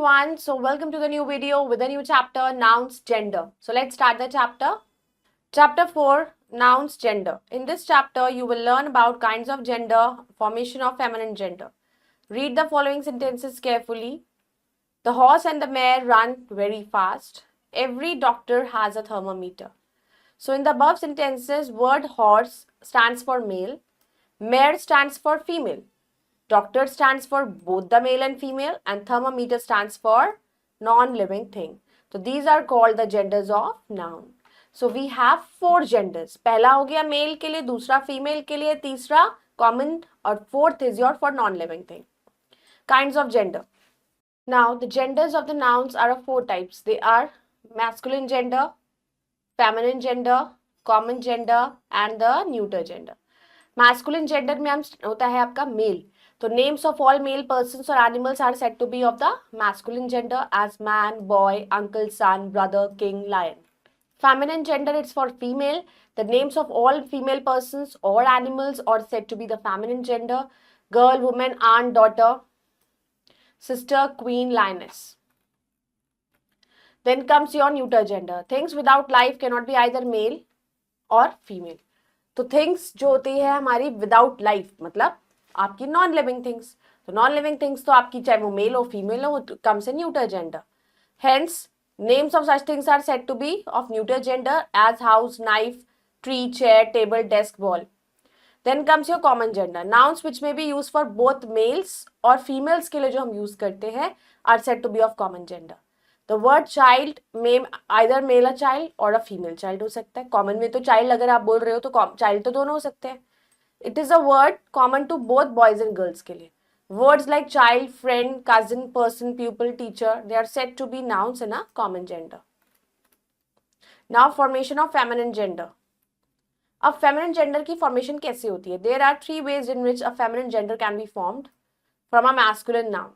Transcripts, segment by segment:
everyone. So welcome to the new video with a new chapter, nouns, gender. So let's start the chapter. Chapter 4, nouns, gender. In this chapter, you will learn about kinds of gender, formation of feminine gender. Read the following sentences carefully. The horse and the mare run very fast. Every doctor has a thermometer. So in the above sentences, word horse stands for male, mare stands for female. Doctor stands for both the male and female, and thermometer stands for non-living thing. So these are called the genders of noun. So we have 4 genders. पहला हो गया male के लिए, दूसरा female के लिए, तीसरा common और fourth is your for non-living thing. Kinds of gender. Now the genders of the nouns are of 4 types. They are masculine gender, feminine gender, common gender and the neuter gender. Masculine gender में हम होता है आपका male. So names of all male persons or animals are said to be of the masculine gender as man, boy, uncle, son, brother, king, lion. Feminine gender it's for female. The names of all female persons or animals are said to be the feminine gender. Girl, woman, aunt, daughter, sister, queen, lioness. Then comes your neuter gender. Things without life cannot be either male or female. तो things जो होती है हमारी without life मतलब आपकी non living things. तो non living things तो आपकी चाहे वो मेल हो फीमेल हो comes in neuter gender. Hence names of such things are said to be of neuter gender as house, knife, tree, chair, table, desk, ball. Then comes your common gender. Nouns which may be use for both males और females के लिए जो हम use करते हैं are said to be of common gender. The word child में either male a child और a female child हो सकता है. कॉमन में तो चाइल्ड अगर आप बोल रहे हो तो चाइल्ड तो दोनों हो सकते हैं. It is a word common to both boys and girls के लिए. Words like child, friend, cousin, person, pupil, teacher they are said to be nouns in a common gender. Now formation of feminine gender. अब feminine gender की formation कैसे होती है? There are 3 ways in which a feminine gender can be formed from a masculine noun.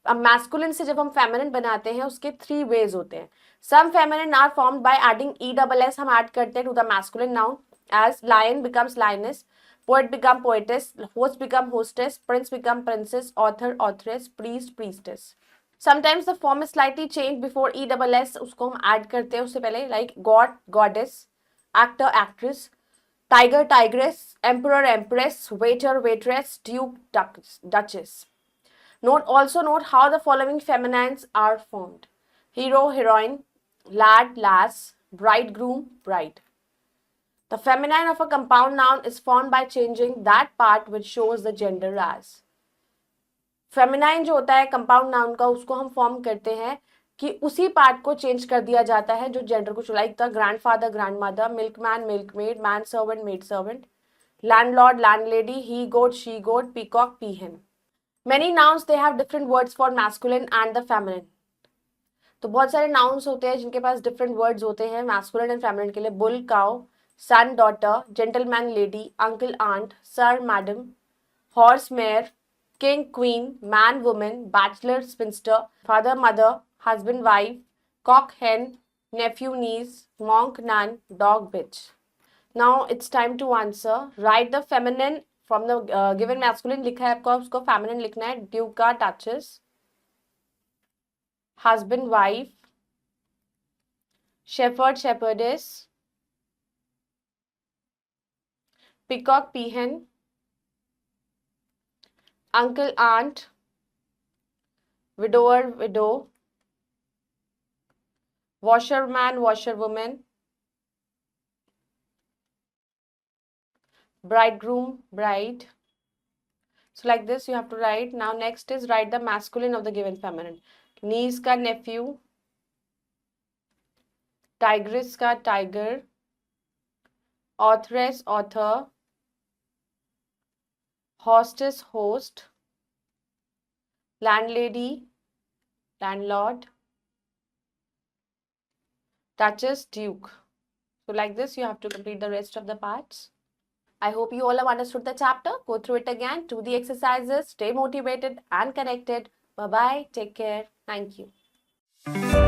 अब masculine से जब हम feminine बनाते हैं उसके 3 ways होते हैं. Some feminine are formed by adding ESS हम ऐड करते हैं to the masculine noun as lion becomes lioness, poet become poetess, host become hostess, prince become princess, author authoress, priest priestess. Sometimes the form is slightly change before ESS उसको हम add करते हैं उससे पहले like god goddess, actor actress, tiger tigress, emperor empress, waiter waitress, duke duchess. Also note how the following feminines are formed. Hero, heroine, lad, lass, bridegroom, bride. The feminine of a compound noun is formed by changing that part which shows the gender as. Feminine जो होता है compound noun का उसको हम form करते हैं कि उसी पार्ट को चेंज कर दिया जाता है जो जेंडर को like the grandfather, grandmother, milkman, milkmaid, man servant, maid servant, landlord, landlady, he goat, she goat, peacock, peahen. Many nouns they have different words for masculine and the feminine. तो बहुत सारे nouns होते हैं जिनके पास different words होते हैं masculine and feminine के लिए. bull, cow, son, daughter, gentleman, lady, uncle, aunt, sir, madam, horse, mare, king, queen, man, woman, bachelor, spinster, father, mother, husband, wife, cock, hen, nephew, niece, monk, nun, dog, bitch. Now it's time to answer. Write the feminine from the given masculine लिखा है आपको उसको feminine लिखना है. Duke duchess, husband wife, shepherd shepherdess, peacock peahen, uncle aunt, widower widow, washerman washer women, bridegroom, bride. So like this you have to write. Now next is write the masculine of the given feminine. niece का nephew, tigress का tiger, authoress author, hostess host, landlady landlord, duchess duke. So like this you have to complete the rest of the parts. I hope you all have understood the chapter. Go through it again, do the exercises, stay motivated and connected. Bye-bye. Take care. Thank you.